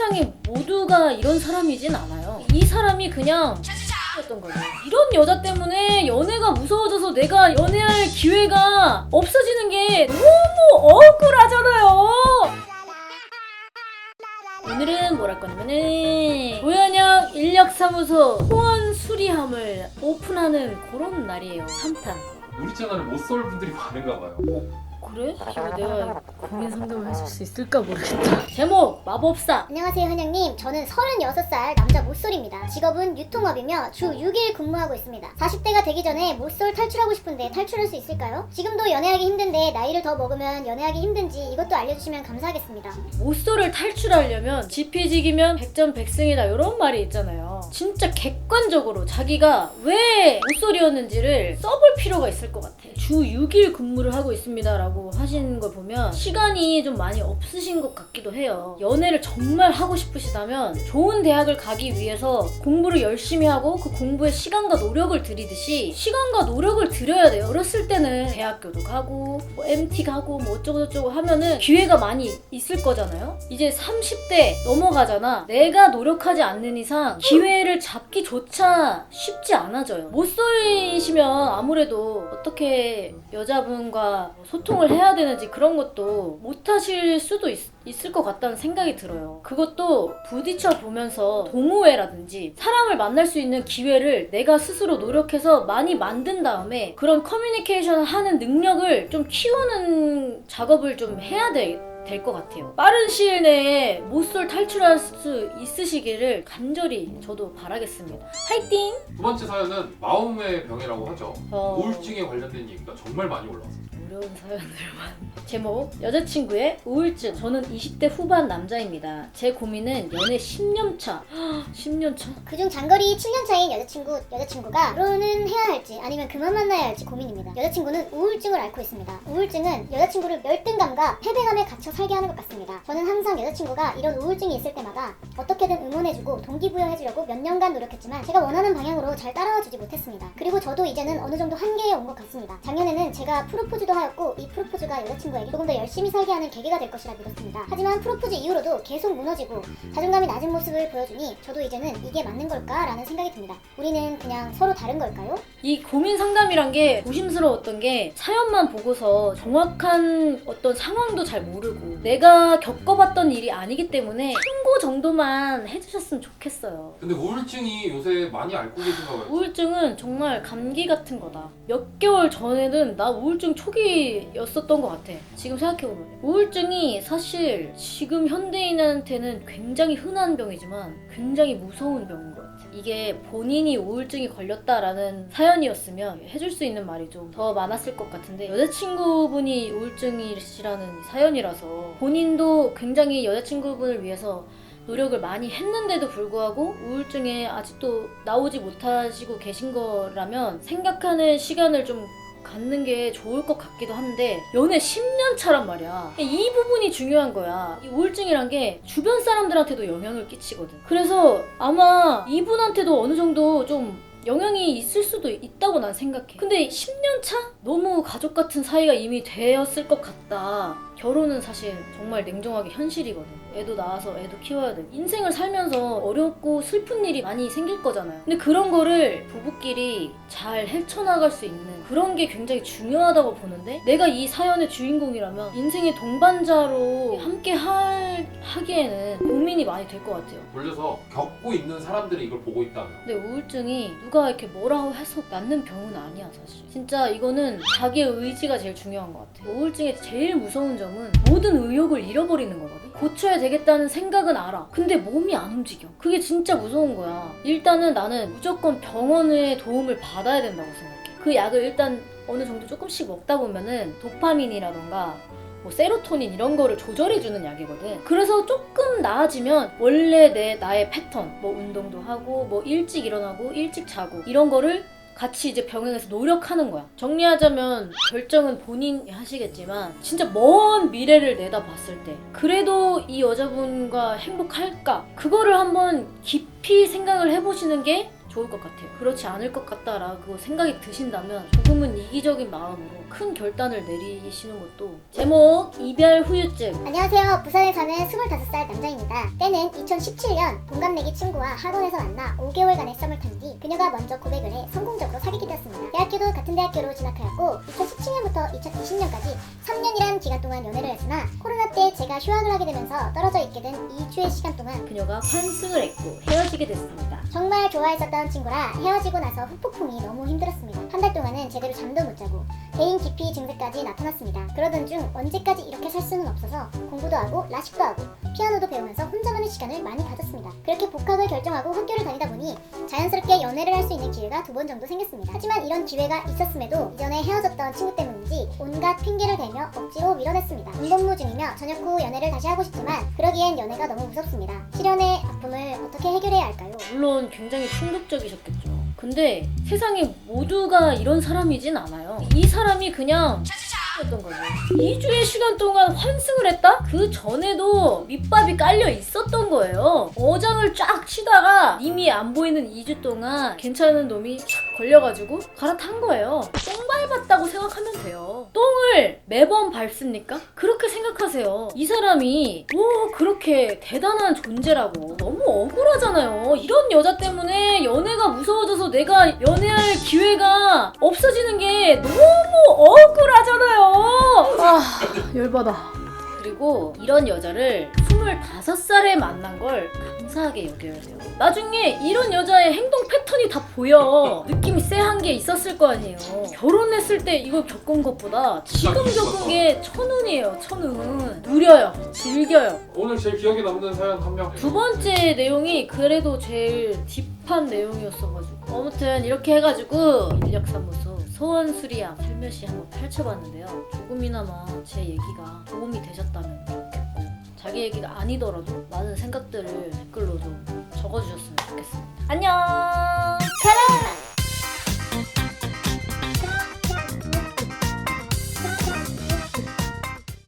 세상에 모두가 이런 사람이진 않아요. 이 사람이 그냥 였던 거죠. 이런 여자 때문에 연애가 무서워져서 내가 연애할 기회가 없어지는 게 너무 억울하잖아요. 오늘은 뭘 할 거냐면은 조현영 인력사무소 후원 수리함을 오픈하는 그런 날이에요. 3탄. 우리 채널에 못쏠 분들이 많은가 봐요. 그래? 이거 내가 고민 상담을 해줄 수 있을까 모르겠다. 제목 마법사. 안녕하세요 현영님. 저는 36살 남자 모쏠입니다. 직업은 유통업이며 주 6일 근무하고 있습니다. 40대가 되기 전에 모쏠 탈출하고 싶은데 탈출할 수 있을까요? 지금도 연애하기 힘든데 나이를 더 먹으면 연애하기 힘든지 이것도 알려주시면 감사하겠습니다. 모쏠을 탈출하려면 지피지기면 백전백승이다 이런 말이 있잖아요. 진짜 객관적으로 자기가 왜 모쏠이었는지를 써볼 필요가 있을 것 같아. 주 6일 근무를 하고 있습니다 라고 하시는 걸 보면 시간이 좀 많이 없으신 것 같기도 해요. 연애를 정말 하고 싶으시다면 좋은 대학을 가기 위해서 공부를 열심히 하고 그 공부에 시간과 노력을 들이듯이 시간과 노력을 들여야 돼요. 어렸을 때는 대학교도 가고 뭐 MT 가고 뭐 어쩌고저쩌고 하면은 기회가 많이 있을 거잖아요. 이제 30대 넘어가잖아. 내가 노력하지 않는 이상 기회를 잡기조차 쉽지 않아져요. 모쏠이시면 아무래도 어떻게 여자분과 소통을 해야 되는지 그런 것도 못하실 수도 있을 것 같다는 생각이 들어요. 그것도 부딪혀 보면서 동호회라든지 사람을 만날 수 있는 기회를 내가 스스로 노력해서 많이 만든 다음에 그런 커뮤니케이션을 하는 능력을 좀 키우는 작업을 좀 해야 될 것 같아요. 빠른 시일 내에 모쏠 탈출할 수 있으시기를 간절히 저도 바라겠습니다. 화이팅! 두 번째 사연은 마음의 병이라고 하죠. 어. 우울증에 관련된 얘기가 정말 많이 올라왔어요. 어려운 사연들만. 제목 여자친구의 우울증. 저는 20대 후반 남자입니다. 제 고민은 연애 10년차. 10년차? 그중 장거리 7년차인 여자친구가 결혼은 해야 할지 아니면 그만 만나야 할지 고민입니다. 여자친구는 우울증을 앓고 있습니다. 우울증은 여자친구를 열등감과 패배감에 갇혀 살게 하는 것 같습니다. 저는 항상 여자친구가 이런 우울증이 있을 때마다 어떻게든 응원해주고 동기부여해주려고 몇 년간 노력했지만 제가 원하는 방향으로 잘 따라와주지 못했습니다. 그리고 저도 이제는 어느 정도 한계에 온 것 같습니다. 작년에는 제가 프로포즈도 하였고 이 프로포즈가 여자친구에게 조금 더 열심히 살게 하는 계기가 될 것이라 믿었습니다. 하지만 프로포즈 이후로도 계속 무너지고 자존감이 낮은 모습을 보여주니 저도 이제는 이게 맞는 걸까? 라는 생각이 듭니다. 우리는 그냥 서로 다른 걸까요? 이 고민 상담이란 게 조심스러웠던 게 사연만 보고서 정확한 어떤 상황도 잘 모르고 내가 겪어봤던 일이 아니기 때문에 참고 정도만 해주셨으면 좋겠어요. 근데 우울증이 요새 많이 앓고 계신가 봐요. 우울증은 정말 감기 같은 거다. 몇 개월 전에는 나 우울증 초기였었던 것 같아. 지금 생각해보면 우울증이 사실 지금 현대인한테는 굉장히 흔한 병이지만 굉장히 무서운 병인 것 같아. 이게 본인이 우울증이 걸렸다라는 사연이었으면 해줄 수 있는 말이 좀 더 많았을 것 같은데 여자친구분이 우울증이시라는 사연이라서 본인도 굉장히 여자친구분을 위해서 노력을 많이 했는데도 불구하고 우울증에 아직도 나오지 못하시고 계신 거라면 생각하는 시간을 좀 갖는 게 좋을 것 같기도 한데 연애 10년 차란 말이야. 이 부분이 중요한 거야. 이 우울증이란 게 주변 사람들한테도 영향을 끼치거든. 그래서 아마 이분한테도 어느 정도 좀 영향이 있을 수도 있다고 난 생각해. 근데 10년 차? 너무 가족 같은 사이가 이미 되었을 것 같다. 결혼은 사실 정말 냉정하게 현실이거든. 애도 낳아서 애도 키워야 돼. 인생을 살면서 어렵고 슬픈 일이 많이 생길 거잖아요. 근데 그런 거를 부부끼리 잘 헤쳐나갈 수 있는 그런 게 굉장히 중요하다고 보는데 내가 이 사연의 주인공이라면 인생의 동반자로 함께 하기에는 고민이 많이 될 것 같아요. 돌려서 겪고 있는 사람들이 이걸 보고 있다면 근데 우울증이 누가 이렇게 뭐라고 해서 낫는 병은 아니야 사실. 진짜 이거는 자기의 의지가 제일 중요한 것 같아. 우울증의 제일 무서운 점은 모든 의욕을 잃어버리는 거거든. 고쳐야 되겠다는 생각은 알아. 근데 몸이 안 움직여. 그게 진짜 무서운 거야. 일단은 나는 무조건 병원의 도움을 받아야 된다고 생각해. 그 약을 일단 어느 정도 조금씩 먹다 보면은 도파민이라던가 뭐 세로토닌 이런 거를 조절해주는 약이거든. 그래서 조금 나아지면 원래 나의 패턴, 뭐 운동도 하고 뭐 일찍 일어나고 일찍 자고 이런 거를 같이 이제 병행해서 노력하는 거야. 정리하자면 결정은 본인이 하시겠지만 진짜 먼 미래를 내다봤을 때 그래도 이 여자분과 행복할까? 그거를 한번 깊이 생각을 해보시는 게 좋을 것 같아요. 그렇지 않을 것 같다라고 생각이 드신다면 조금은 이기적인 마음으로 큰 결단을 내리시는 것도. 제목 이별 후유증. 안녕하세요. 부산에 사는 25살 남자입니다. 때는 2017년 동갑내기 친구와 학원에서 만나 5개월간의 썸을 탄 뒤 그녀가 먼저 고백을 해 성공적으로 사귀게 되었습니다. 대학교도 같은 대학교로 진학하였고 2017년부터 2020년까지 3년이란 기간 동안 연애를 했으나 코로나 때 제가 휴학을 하게 되면서 떨어져 있게 된 2주의 시간 동안 그녀가 환승을 했고 헤어지게 됐습니다. 정말 좋아했었던 친구라 헤어지고 나서 후폭풍이 너무 힘들었습니다. 한 달 동안은 제대로 잠도 못 자고 개인 기피 증세까지 나타났습니다. 그러던 중 언제까지 이렇게 살 수는 없어서 공부도 하고 라식도 하고 피아노도 배우면서 혼자만의 시간을 많이 가졌습니다. 그렇게 복학을 결정하고 학교를 다니다 보니 자연스럽게 연애를 할 수 있는 기회가 2번 정도 생겼습니다. 하지만 이런 기회가 있었음에도 이전에 헤어졌던 친구 때문인지 온갖 핑계를 대며 억지로 밀어냈습니다. 운동무 중이며 저녁 후 연애를 다시 하고 싶지만 그러기엔 연애가 너무 무섭습니다. 실연의 아픔을 어떻게 해결해야 할까요? 물론 굉장히 충격적이셨겠죠. 근데 세상에 모두가 이런 사람이진 않아요. 이 사람이 그냥 였던 거죠. 2주의 시간 동안 환승을 했다? 그 전에도 밑밥이 깔려 있었던 거예요. 어장을 쫙 치다가 이미 안 보이는 2주 동안 괜찮은 놈이 촥 걸려가지고 갈아탄 거예요. 똥 밟았다고 생각하면 돼요. 똥을 매번 밟습니까? 그렇게 생각하세요. 이 사람이 그렇게 대단한 존재라고. 너무 억울하잖아요. 이런 여자 때문에 연애가 무서워져서 내가 연애할 기회가 없어지는 게 너무 억울하잖아요. 열받아. 그리고 이런 여자를 25살에 만난 걸 감사하게 여겨야 돼요. 나중에 이런 여자의 행동 패턴이 다 보여. 느낌이 쎄한 게 있었을 거 아니에요. 결혼했을 때 이거 겪은 것보다 지금 겪은 게 천운이에요. 천운. 누려요. 즐겨요. 오늘 제일 기억에 남는 사연 한 명. 두 번째 내용이 그래도 제일 딥한 내용이었어가지고 아무튼 이렇게 해가지고 인력사무소 소원수리야 살며시 한번 펼쳐봤는데요. 조금이나마 제 얘기가 도움이 되셨다면 좋겠고 자기 얘기가 아니더라도 많은 생각들을 댓글로 좀 적어주셨으면 좋겠습니다. 안녕.